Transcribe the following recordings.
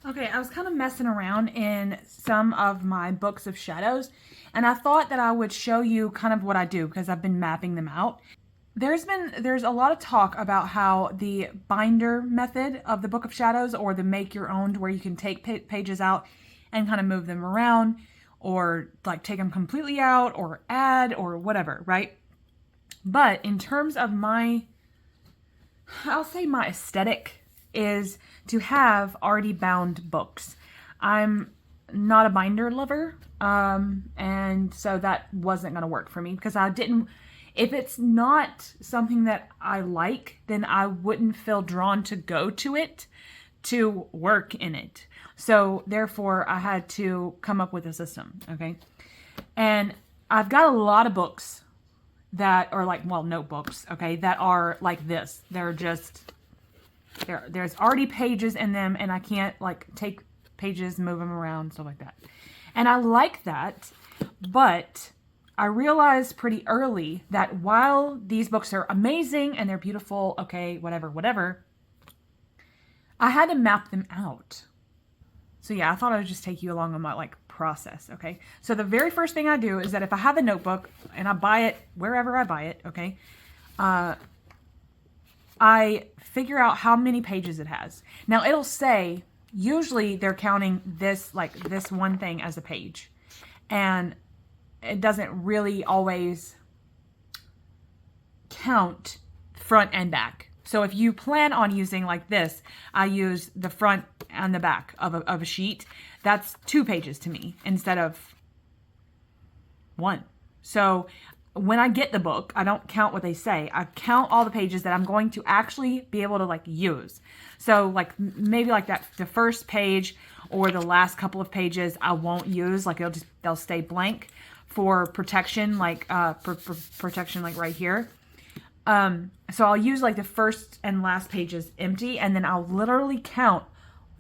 Okay, I was kind of messing around in some of my books of shadows, and I thought that I would show you kind of what I do because I've been mapping them out. There's a lot of talk about how the binder method of the Book of Shadows, or the make your own, where you can take pages out and kind of move them around, or like take them completely out, or add, or whatever, right? But in terms of I'll say my aesthetic is to have already bound books. I'm not a binder lover, and so that wasn't going to work for me because I didn't. If it's not something that I like, then I wouldn't feel drawn to go to it to work in it. So therefore, I had to come up with a system. Okay, and I've got a lot of books that are like, well, notebooks, okay, that are like this. They're just there's already pages in them, and I can't like take pages, move them around, stuff like that. And I like that, but I realized pretty early that while these books are amazing and they're beautiful, okay, whatever, whatever, I had to map them out. So yeah, I thought I would just take you along on my like process, okay? So the very first thing I do is that if I have a notebook and I buy it wherever I buy it, okay, I figure out how many pages it has. Now it'll say, usually they're counting this, like this one thing as a page. And it doesn't really always count front and back. So if you plan on using like this, I use the front and the back of a sheet. That's 2 pages to me instead of 1. So when I get the book, I don't count what they say. I count all the pages that I'm going to actually be able to like use. So like maybe like that, the first page or the last couple of pages I won't use. Like they'll stay blank for protection, like for protection, like right here. So I'll use like the first and last pages empty, and then I'll literally count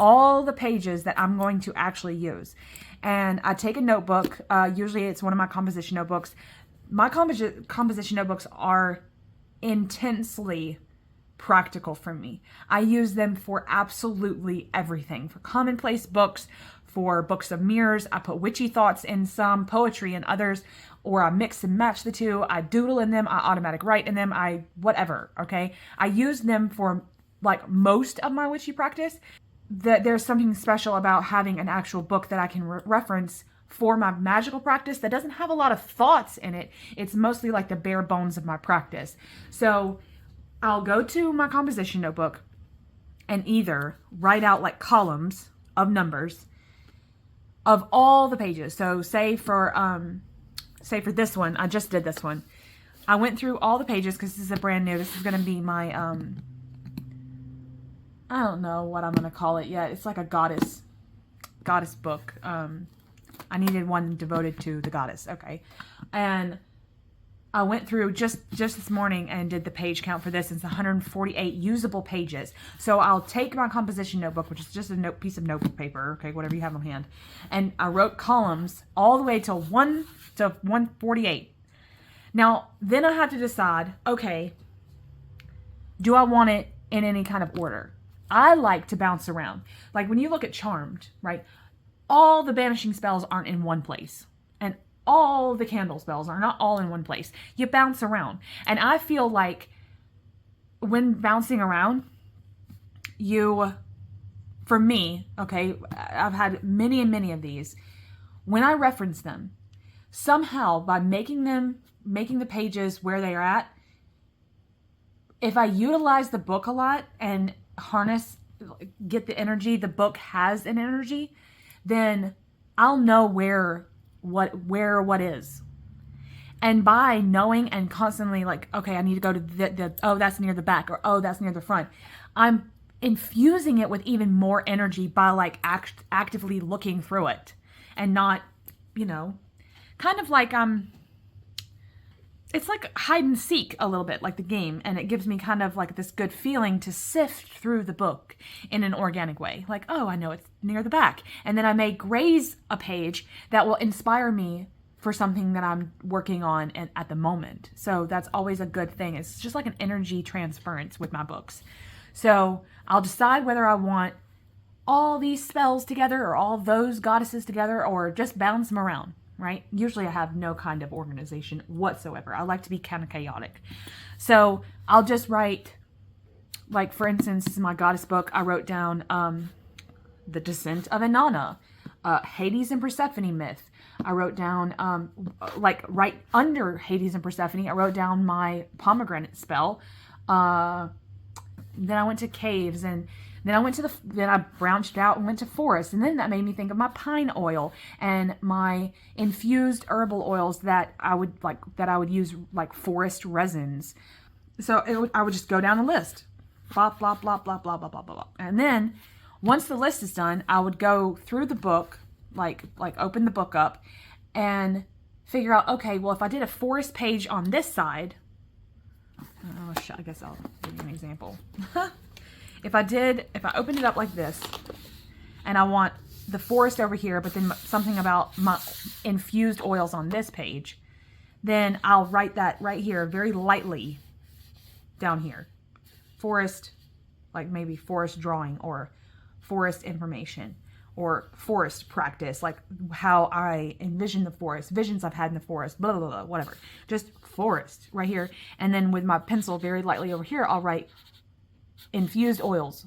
all the pages that I'm going to actually use. And I take a notebook. Usually it's one of my composition notebooks. My composition notebooks are intensely practical for me. I use them for absolutely everything. For commonplace books, for books of mirrors, I put witchy thoughts in some, poetry in others, or I mix and match the two. I doodle in them, I automatic write in them, I whatever, okay? I use them for like most of my witchy practice. That there's something special about having an actual book that I can reference for my magical practice that doesn't have a lot of thoughts in it. It's mostly like the bare bones of my practice. So I'll go to my composition notebook and either write out like columns of numbers of all the pages. So say for this one, I just did this one. I went through all the pages because this is a brand new. This is going to be my I don't know what I'm gonna call it yet. It's like a goddess book. I needed one devoted to the goddess. Okay, and I went through just this morning and did the page count for this. It's 148 usable pages. So I'll take my composition notebook, which is just a piece of notebook paper, okay, whatever you have on hand, and I wrote columns all the way to 148. Now then I have to decide, okay, do I want it in any kind of order? I like to bounce around. Like when you look at Charmed, right? All the banishing spells aren't in one place. And all the candle spells are not all in one place. You bounce around. And I feel like when bouncing around, for me, okay, I've had many and many of these. When I reference them, somehow by making the pages where they are at, if I utilize the book a lot and get the energy the book has an energy, then I'll know where what is. And by knowing and constantly like, okay, I need to go to the oh, that's near the back, or oh, that's near the front, I'm infusing it with even more energy by like actively looking through it and not, kind of like it's like hide and seek a little bit, like the game, and it gives me kind of like this good feeling to sift through the book in an organic way. Like, oh, I know it's near the back. And then I may graze a page that will inspire me for something that I'm working on at the moment. So that's always a good thing. It's just like an energy transference with my books. So I'll decide whether I want all these spells together or all those goddesses together or just bounce them around, right? Usually I have no kind of organization whatsoever. I like to be kind of chaotic. So I'll just write, like, for instance, this is my goddess book. I wrote down the descent of Inanna, Hades and Persephone myth. I wrote down, like, right under Hades and Persephone, I wrote down my pomegranate spell. Then I went to caves, and then I branched out and went to forest, and then that made me think of my pine oil and my infused herbal oils that I would use, like forest resins. So I would just go down the list, blah blah blah blah blah blah blah blah, and then once the list is done, I would go through the book, like open the book up, and figure out, okay, well, if I did a forest page on this side. Oh, I guess I'll give you an example. If I opened it up like this, and I want the forest over here, but then something about my infused oils on this page, then I'll write that right here very lightly down here. Forest, like maybe forest drawing or forest information or forest practice, like how I envision the forest, visions I've had in the forest, blah, blah, blah, whatever. Just forest right here. And then with my pencil very lightly over here, I'll write infused oils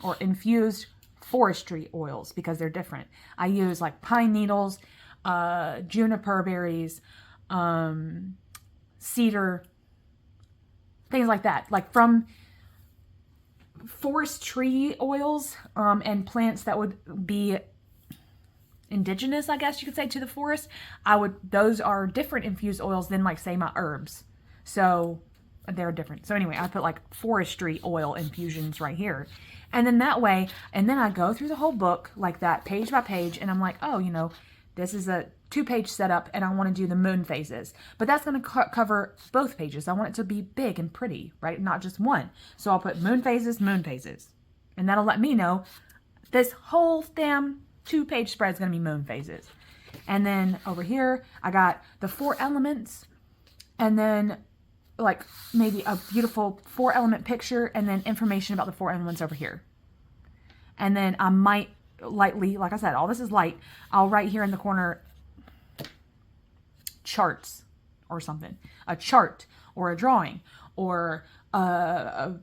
or infused forestry oils because they're different. I use like pine needles, juniper berries, cedar, things like that. Like from forest tree oils and plants that would be indigenous, I guess you could say, to the forest. Those are different infused oils than, like, say, my herbs. So they're different. So anyway, I put like forestry oil infusions right here. And then that way, and then I go through the whole book like that, page by page, and I'm like, oh, this is a 2-page setup and I want to do the moon phases. But that's going to cover both pages. I want it to be big and pretty, right? Not just one. So I'll put moon phases. And that'll let me know this whole damn 2-page spread is going to be moon phases. And then over here, I got the 4 elements, and then like maybe a beautiful 4-element picture, and then information about the 4 elements over here. And then I might lightly, like I said, all this is light, I'll write here in the corner charts or something. A chart or a drawing or a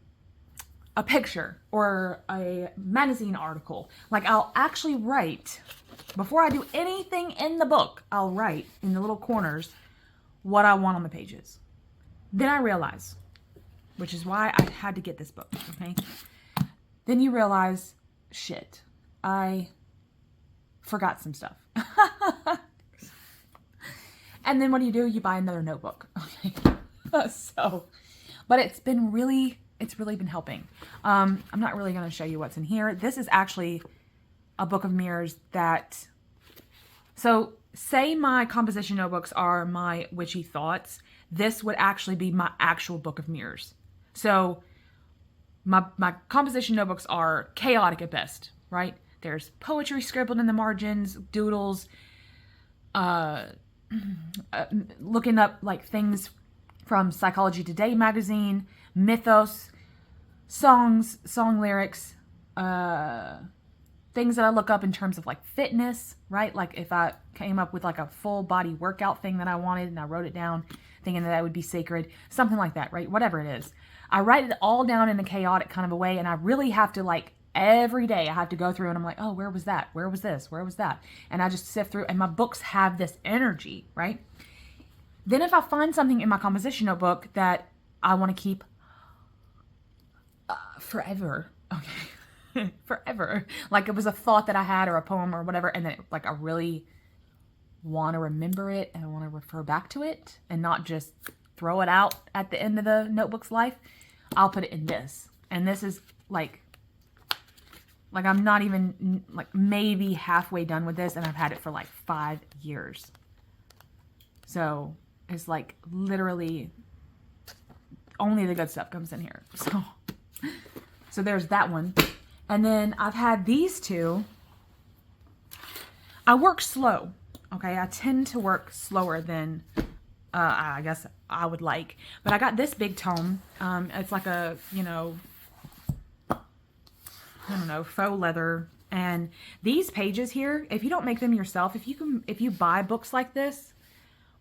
picture or a magazine article. Like, I'll actually write, before I do anything in the book, I'll write in the little corners what I want on the pages. Then I realize, which is why I had to get this book, okay? Then you realize, shit, I forgot some stuff. And then what do? You buy another notebook, okay? But it's really been helping. I'm not really going to show you what's in here. This is actually a book of mirrors that, so say my composition notebooks are my witchy thoughts. This would actually be my actual book of mirrors. So my composition notebooks are chaotic at best, right? There's poetry scribbled in the margins, doodles, looking up like things from Psychology Today magazine, mythos, songs, song lyrics, things that I look up in terms of like fitness, right? Like if I came up with like a full body workout thing that I wanted and I wrote it down thinking that would be sacred, something like that, right? Whatever it is. I write it all down in a chaotic kind of a way, and I really have to, like, every day I have to go through and I'm like, oh, where was that? Where was this? Where was that? And I just sift through, and my books have this energy, right? Then if I find something in my composition notebook that I want to keep forever, okay, forever, like it was a thought that I had or a poem or whatever, and then like I really want to remember it and I want to refer back to it and not just throw it out at the end of the notebook's life, I'll put it in this. And this is like I'm not even like maybe halfway done with this, and I've had it for like 5 years. So it's like literally only the good stuff comes in here. So there's that one. And then I've had these two. I work slow. Okay, I tend to work slower than I guess I would like. But I got this big tome. It's like a, I don't know, faux leather And these pages here, if you don't make them yourself, if you buy books like this,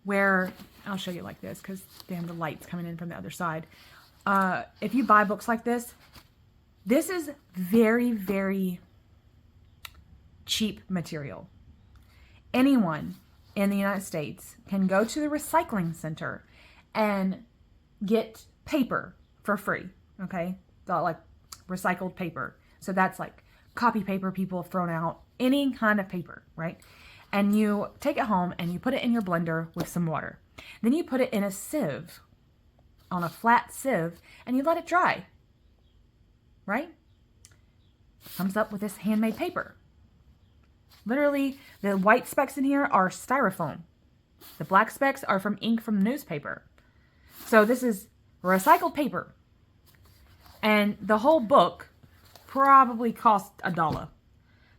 where I'll show you like this because damn, the light's coming in from the other side. If you buy books like this is very, very cheap material. Anyone in the United States can go to the recycling center and get paper for free, okay? Like recycled paper. So that's like copy paper people have thrown out, any kind of paper, right? And you take it home and you put it in your blender with some water. Then you put it in a sieve, on a flat sieve, and you let it dry, right? Comes up with this handmade paper. Literally, the white specks in here are styrofoam. The black specks are from ink from newspaper. So this is recycled paper. And the whole book probably cost $1.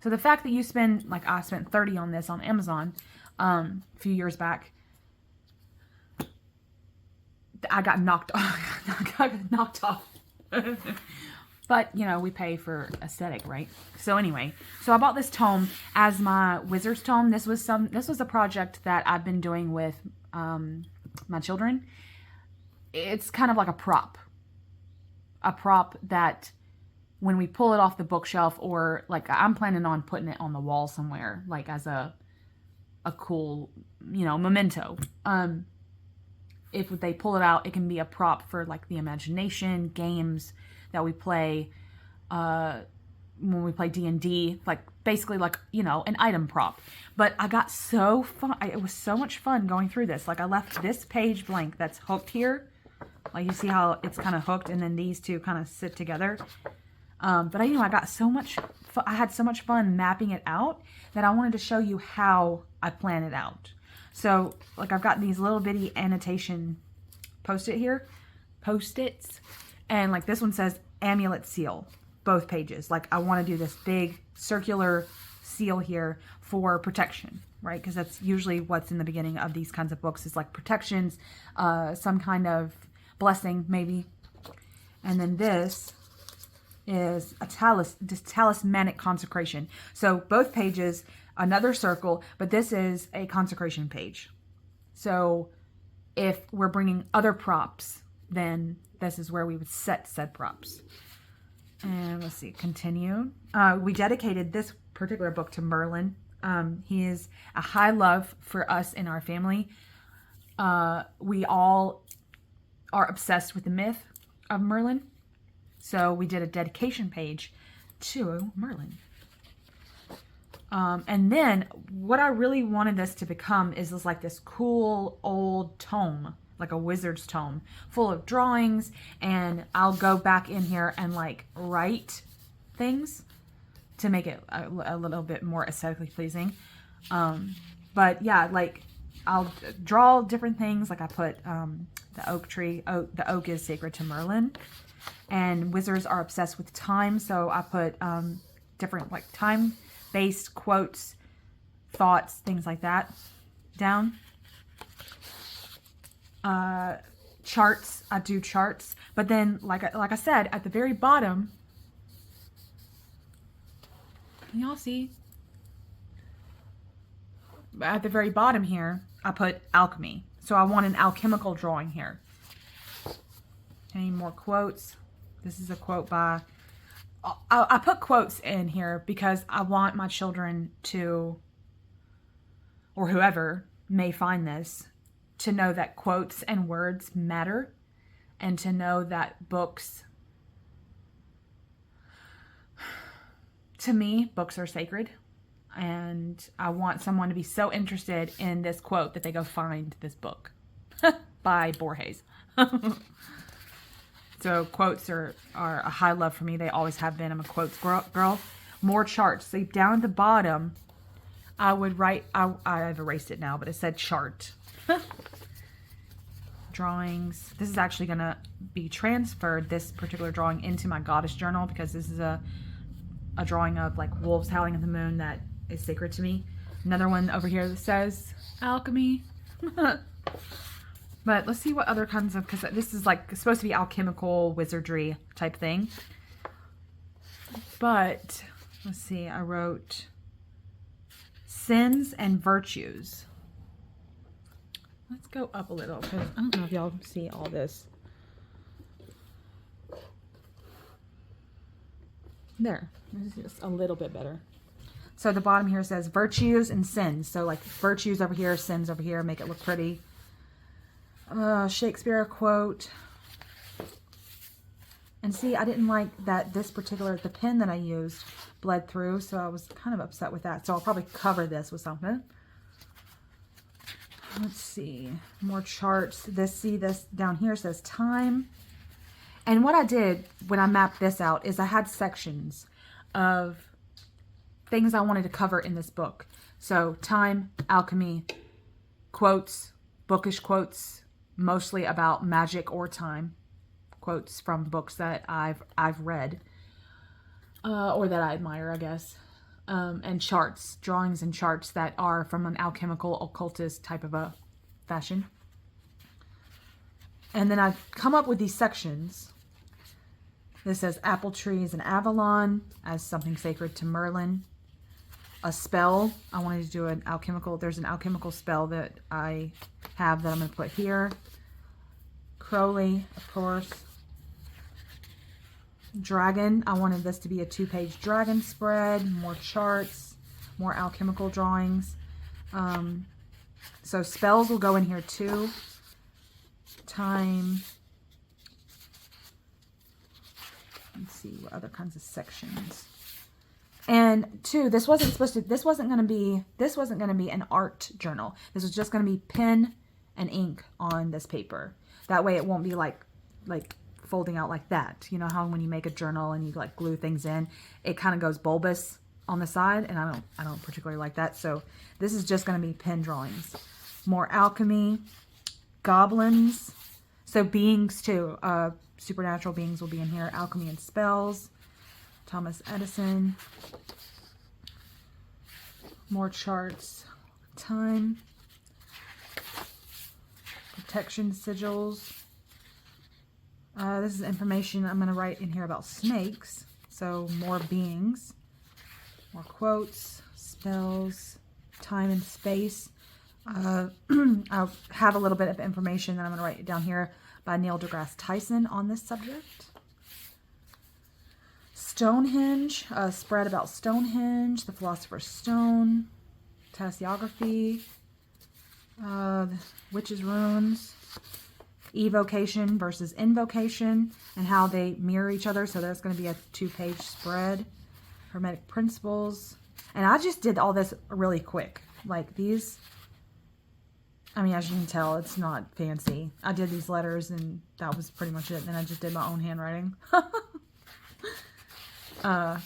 So the fact that you spend, like I spent $30 on this on Amazon a few years back, I got knocked off. I got knocked off. But, you know, we pay for aesthetic, right? So anyway, so I bought this tome as my Wizards tome. This was a project that I've been doing with my children. It's kind of like a prop that when we pull it off the bookshelf, or like I'm planning on putting it on the wall somewhere, like as a cool, you know, memento. If they pull it out, it can be a prop for like the imagination, games that we play when we play D&D, like basically like, you know, an item prop. But I got so fun. It was so much fun going through this. Like I left this page blank that's hooked here. Like you see how it's kind of hooked and then these two kind of sit together. But I got so much I had so much fun mapping it out that I wanted to show you how I plan it out. So like I've got these little bitty annotation post-its, and like this one says amulet seal, both pages. Like I want to do this big circular seal here for protection, right? Because that's usually what's in the beginning of these kinds of books, is like protections, some kind of blessing maybe. And then this is a talismanic consecration. So both pages, another circle, but this is a consecration page. So if we're bringing other props, then this is where we would set said props. And let's see, continue. We dedicated this particular book to Merlin. He is a high love for us in our family. We all are obsessed with the myth of Merlin. So we did a dedication page to Merlin. And then what I really wanted this to become is this cool old tome, like a wizard's tome, full of drawings, and I'll go back in here and like write things to make it a little bit more aesthetically pleasing. But yeah, like I'll draw different things. Like I put the oak tree. The oak is sacred to Merlin, and wizards are obsessed with time. So I put different like time-based quotes, thoughts, things like that down. Charts. I do charts, but then like I said, at the very bottom, can y'all see? At the very bottom here, I put alchemy. So I want an alchemical drawing here. Any more quotes? This is a quote by... I put quotes in here because I want my children to, or whoever may find this, to know that quotes and words matter, and to know that books, to me, books are sacred. And I want someone to be so interested in this quote that they go find this book by Borges. So quotes are a high love for me. They always have been. I'm a quotes girl. More charts. See, down at the bottom, I would write, I've erased it now, but it said chart. Drawings. This is actually going to be transferred, this particular drawing, into my goddess journal, because this is a drawing of like wolves howling at the moon that is sacred to me. Another one over here that says alchemy. But let's see what other kinds of, because this is like supposed to be alchemical wizardry type thing. But let's see, I wrote sins and virtues. Let's go up a little because I don't know if y'all see all this. There, this is just a little bit better. So the bottom here says virtues and sins. So like virtues over here, sins over here, make it look pretty. Shakespeare quote. And see, I didn't like that this particular, the pen that I used bled through, so I was kind of upset with that. So I'll probably cover this with something. Let's see, more charts. This down here says time. And what I did when I mapped this out is I had sections of things I wanted to cover in this book. So time, alchemy, quotes, bookish quotes, mostly about magic or time. Quotes from books that I've read or that I admire, I guess. And charts, drawings and charts that are from an alchemical occultist type of a fashion. And then I've come up with these sections. This says apple trees and Avalon as something sacred to Merlin. A spell. I wanted to do an alchemical. There's an alchemical spell that I have that I'm going to put here. Crowley, of course. Dragon. I wanted this to be a 2-page dragon spread. More charts. More alchemical drawings. So spells will go in here too. Time. Let's see what other kinds of sections. And two, this wasn't going to be an art journal. This was just going to be pen and ink on this paper. That way it won't be like folding out like that. You know how when you make a journal and you like glue things in, it kind of goes bulbous on the side, and I don't particularly like that. So this is just going to be pen drawings. More alchemy, goblins, so beings too. Supernatural beings will be in here. Alchemy and spells. Thomas Edison. More charts. Time. Protection sigils. This is information I'm going to write in here about snakes. So more beings. More quotes. Spells. Time and space. I'll have a little bit of information that I'm going to write down here by Neil deGrasse Tyson on this subject. Stonehenge, a spread about Stonehenge, the Philosopher's Stone, Tasiography, Witches' Runes, Evocation versus Invocation, and how they mirror each other. So there's going to be a 2-page spread. Hermetic Principles. And I just did all this really quick. Like these... I mean, as you can tell, it's not fancy. I did these letters and that was pretty much it. And then I just did my own handwriting. The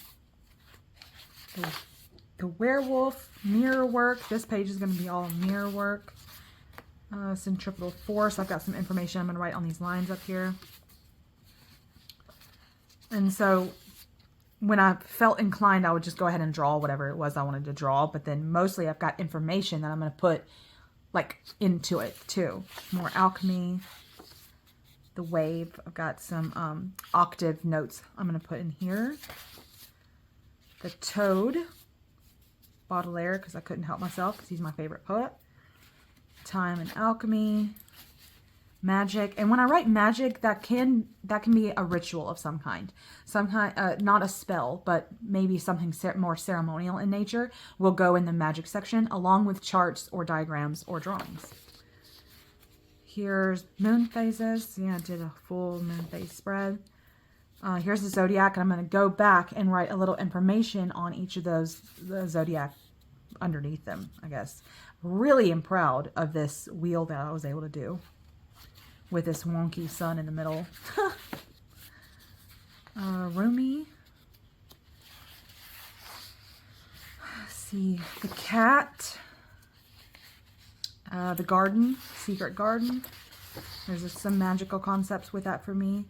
werewolf, mirror work. This page is going to be all mirror work. Centripetal force. I've got some information I'm going to write on these lines up here. And so when I felt inclined, I would just go ahead and draw whatever it was I wanted to draw. But then mostly I've got information that I'm going to put like into it too. More alchemy, the wave. I've got some octave notes I'm going to put in here. The toad, Baudelaire, because I couldn't help myself because he's my favorite poet. Time and alchemy, magic. And when I write magic, that can be a ritual of some kind. Not a spell, but maybe something more ceremonial in nature will go in the magic section along with charts or diagrams or drawings. Here's moon phases. Yeah, I did a full moon phase spread. Here's the zodiac, and I'm going to go back and write a little information on each of the zodiac underneath them, I guess. Really am proud of this wheel that I was able to do with this wonky sun in the middle. Rumi. Let's see. The cat. The garden. Secret garden. There's just some magical concepts with that for me.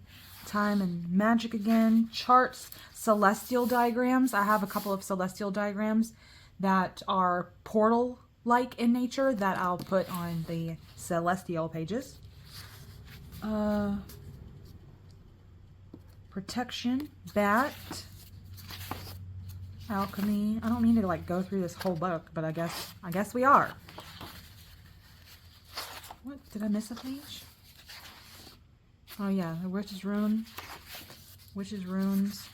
Time and magic again. Charts. Celestial diagrams. I have a couple of celestial diagrams that are portal-like in nature that I'll put on the celestial pages. Protection, bat, alchemy. I don't mean to like go through this whole book, but I guess we are. What, did I miss a page? Oh yeah, the witch's rune. Witch's runes.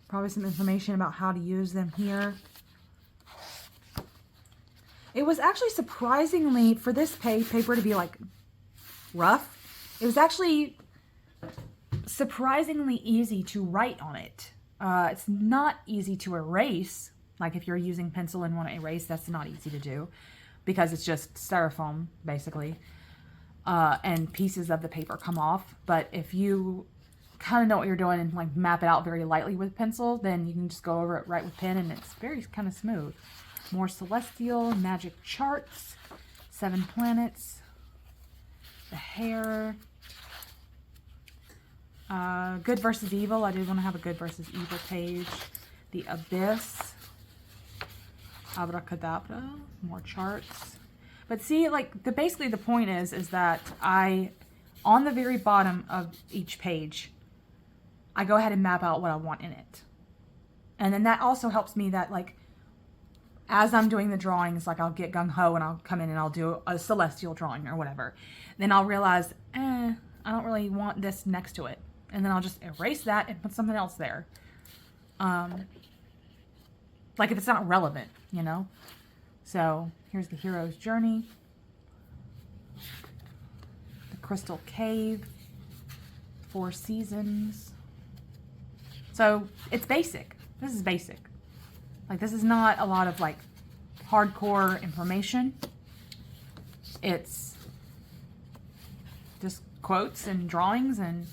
Probably some information about how to use them here. It was actually surprisingly, for this paper to be like rough, it was actually surprisingly easy to write on it. It's not easy to erase. Like if you're using pencil and want to erase, that's not easy to do because it's just styrofoam basically. And pieces of the paper come off. But if you kind of know what you're doing and like map it out very lightly with pencil, then you can just go over it right with pen and it's very kind of smooth. More celestial magic charts, 7 planets, the hair, good versus evil. I did want to have a good versus evil page. The abyss, abracadabra, more charts. But see, like basically the point is that on the very bottom of each page, I go ahead and map out what I want in it. And then that also helps me that like, as I'm doing the drawings, like I'll get gung-ho and I'll come in and I'll do a celestial drawing or whatever. Then I'll realize, I don't really want this next to it. And then I'll just erase that and put something else there. Like if it's not relevant, you know? So here's the hero's journey. The crystal cave. 4 seasons. So it's basic. This is basic. Like this is not a lot of like hardcore information. It's just quotes and drawings and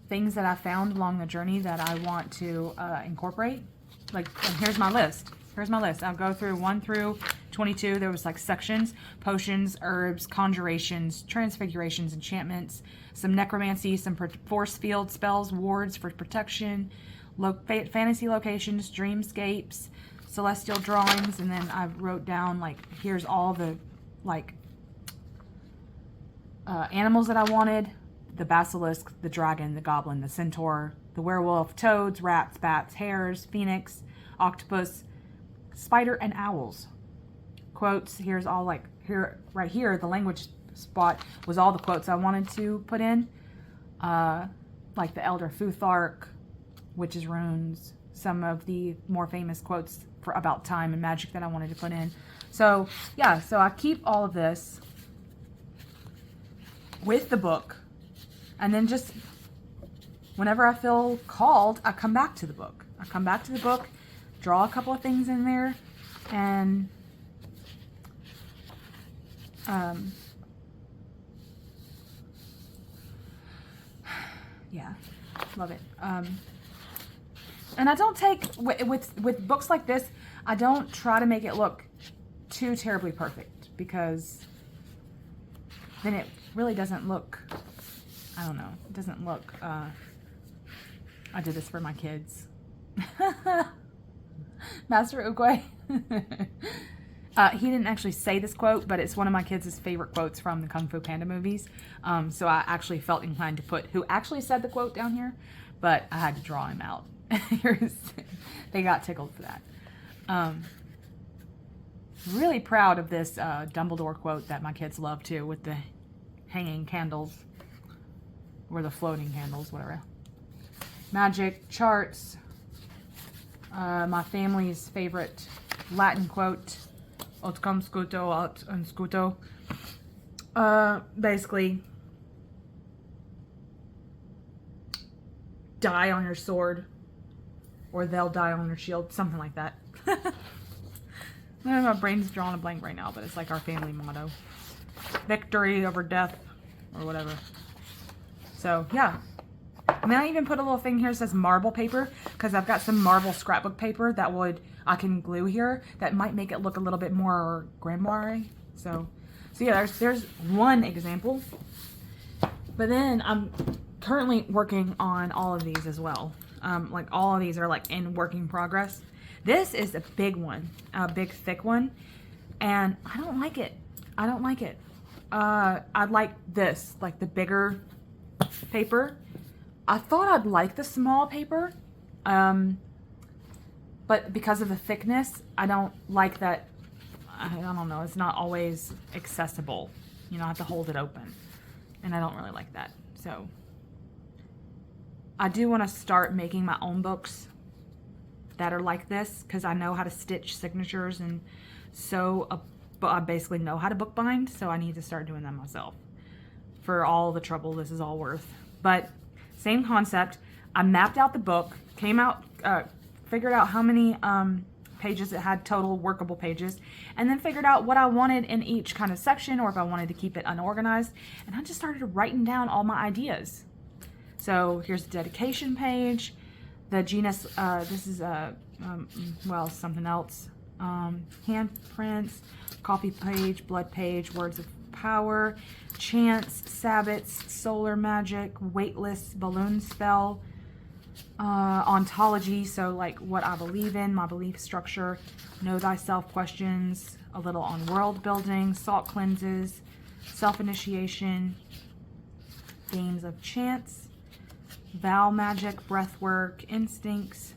things that I found along the journey that I want to incorporate. Like, and here's my list. Here's my list. I'll go through 1 through 22. There was like sections: potions, herbs, conjurations, transfigurations, enchantments, some necromancy, some force field spells, wards for protection, fantasy locations, dreamscapes, celestial drawings, and then I wrote down like here's all the like animals that I wanted: the basilisk, the dragon, the goblin, the centaur, the werewolf, toads, rats, bats, hares, phoenix, octopus, spider, and owls. Quotes, here's all like here right here, the language spot was all the quotes I wanted to put in, like the Elder Futhark, witch's runes, some of the more famous quotes for about time and magic that I wanted to put in. So yeah, so I keep all of this with the book, and then just whenever I feel called, I come back to the book. I come back to the book, draw a couple of things in there, and yeah, love it. And I don't take, with books like this, I don't try to make it look too terribly perfect, because then it really doesn't look, I don't know, it doesn't look, I did this for my kids. Master Ukwe. He didn't actually say this quote, but it's one of my kids' favorite quotes from the Kung Fu Panda movies. So I actually felt inclined to put who actually said the quote down here, but I had to draw him out. They got tickled for that. Really proud of this Dumbledore quote that my kids love too, with the hanging candles, or the floating candles, whatever. Magic, charts, my family's favorite Latin quote, Ut cum scuto, aut unscuto. Basically, die on your sword, or they'll die on your shield, something like that. My brain's drawing a blank right now, but it's like our family motto. Victory over death, or whatever. So, yeah. And then I even put a little thing here that says marble paper, because I've got some marble scrapbook paper that I can glue here that might make it look a little bit more grimoire. So yeah, there's one example. But then I'm currently working on all of these as well. Like all of these are like in working progress. This is a big one, a big thick one, and I don't like it. I don't like it. I'd like this, like the bigger paper. I thought I'd like the small paper, but because of the thickness, I don't like that. I don't know, it's not always accessible. You know, I have to hold it open, and I don't really like that. So I do want to start making my own books that are like this, because I know how to stitch signatures, and so I basically know how to bookbind, so I need to start doing that myself for all the trouble this is all worth. But same concept. I mapped out the book, figured out how many pages it had, total workable pages, and then figured out what I wanted in each kind of section, or if I wanted to keep it unorganized, and I just started writing down all my ideas. So here's the dedication page, the genus, this is well, something else, handprints, coffee page, blood page, words of power, chants, sabbats, solar magic, weightless, balloon spell, ontology, so like what I believe in, my belief structure, know thyself questions, a little on world building, salt cleanses, self-initiation, games of chance, vow magic, breath work, instincts,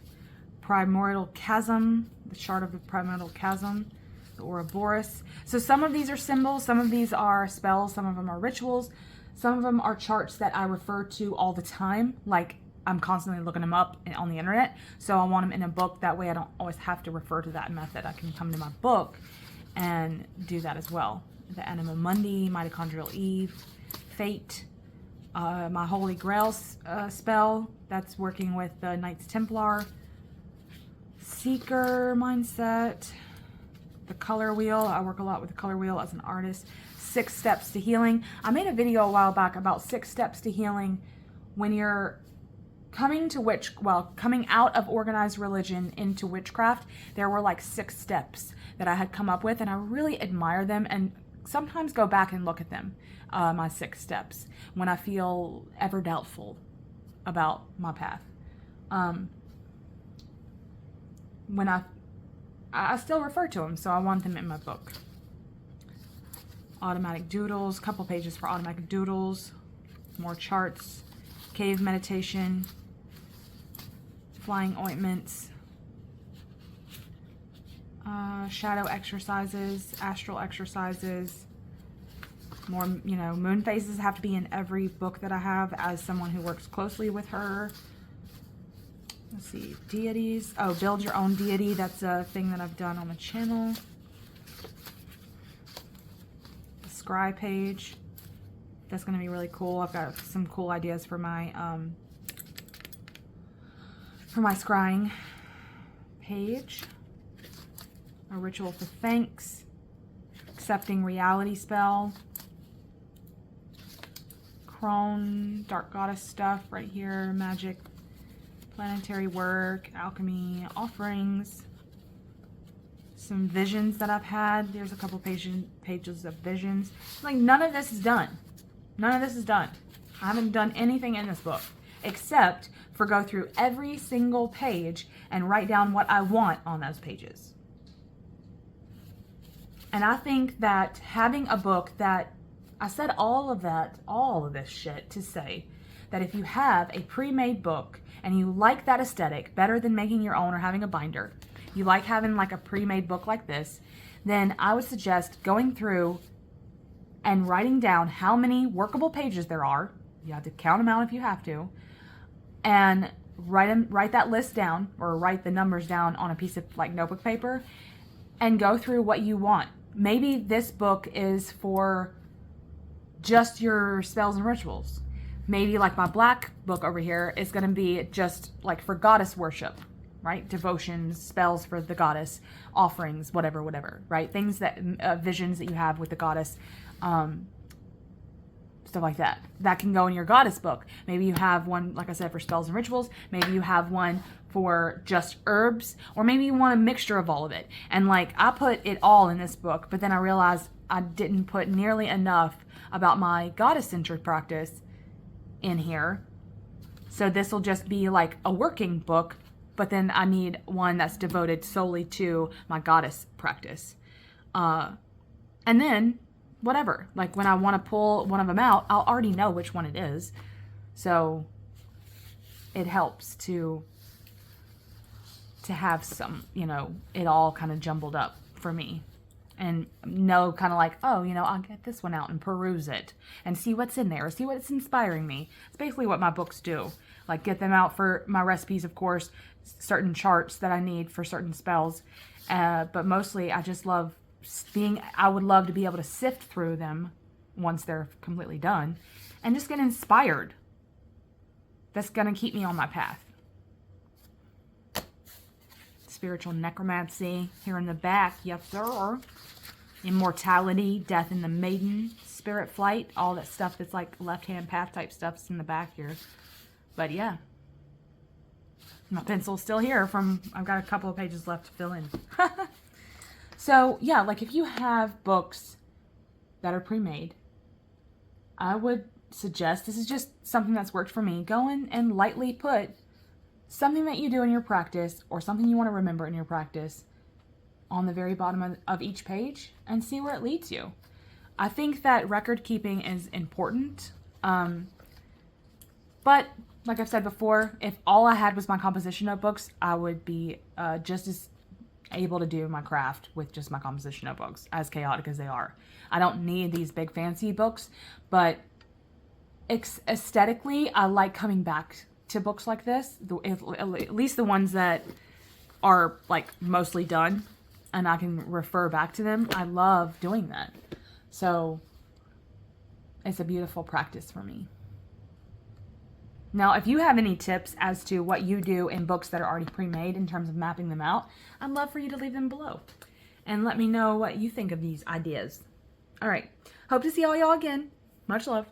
primordial chasm, the chart of the primordial chasm, the Ouroboros. So some of these are symbols, some of these are spells, some of them are rituals, some of them are charts that I refer to all the time, like I'm constantly looking them up on the internet, so I want them in a book. That way I don't always have to refer to that method. I can come to my book and do that as well. The Anima Mundi, Mitochondrial Eve, Fate, my Holy Grail spell, that's working with the Knights Templar, Seeker mindset, the color wheel. I work a lot with the color wheel as an artist. 6 steps to healing. I made a video a while back about 6 steps to healing when you're coming out of organized religion into witchcraft. There were like 6 steps that I had come up with, and I really admire them, and sometimes go back and look at them, my 6 steps, when I feel ever doubtful about my path. When I still refer to them, so I want them in my book. Automatic doodles, couple pages for automatic doodles, more charts, cave meditation, flying ointments, shadow exercises, astral exercises, more, you know, moon phases have to be in every book that I have as someone who works closely with her. Let's see, deities. Oh, build your own deity. That's a thing that I've done on the channel. The scry page. That's going to be really cool. I've got some cool ideas for my scrying page. A ritual for thanks. Accepting reality spell. Crone, dark goddess stuff right here. Magic, planetary work, alchemy, offerings. Some visions that I've had. There's a couple pages of visions. Like, none of this is done. None of this is done. I haven't done anything in this book except for go through every single page and write down what I want on those pages. And I think that having a book that, I said all of this shit to say that if you have a pre-made book and you like that aesthetic better than making your own or having a binder, you like having like a pre-made book like this, then I would suggest going through and writing down how many workable pages there are. You have to count them out if you have to, and write that list down, or write the numbers down on a piece of like notebook paper, and go through what you want. Maybe this book is for just your spells and rituals. Maybe like my black book over here is going to be just like for goddess worship, right? Devotions, spells for the goddess, offerings, whatever, right? Things that, visions that you have with the goddess, stuff like that. That can go in your goddess book. Maybe you have one, like I said, for spells and rituals. Maybe you have one for just herbs, or maybe you want a mixture of all of it. And like, I put it all in this book, but then I realized I didn't put nearly enough about my goddess-centered practice in here. So this will just be like a working book, but then I need one that's devoted solely to my goddess practice. And then whatever, like when I want to pull one of them out, I'll already know which one it is. So it helps to to have some, you know, it all kind of jumbled up for me. And know kind of like, oh, you know, I'll get this one out and peruse it and see what's in there, see what's inspiring me. It's basically what my books do. Like, get them out for my recipes, of course, certain charts that I need for certain spells. But mostly I just love I would love to be able to sift through them once they're completely done and just get inspired. That's going to keep me on my path. Spiritual necromancy here in the back. Yes, sir. Immortality, death in the maiden, spirit flight, all that stuff that's like left-hand path type stuff's in the back here. But yeah. My pencil's still here I've got a couple of pages left to fill in. So yeah, like if you have books that are pre-made, I would suggest, this is just something that's worked for me, go in and lightly put something that you do in your practice or something you want to remember in your practice on the very bottom of each page and see where it leads you. I think that record keeping is important. But like I've said before, if all I had was my composition notebooks, I would be just as able to do my craft with just my composition notebooks, as chaotic as they are. I don't need these big fancy books, but aesthetically, I like coming back to books like this, at least the ones that are like mostly done and I can refer back to them. I love doing that. So it's a beautiful practice for me. Now, if you have any tips as to what you do in books that are already pre-made in terms of mapping them out, I'd love for you to leave them below and let me know what you think of these ideas. All right. Hope to see all y'all again. Much love.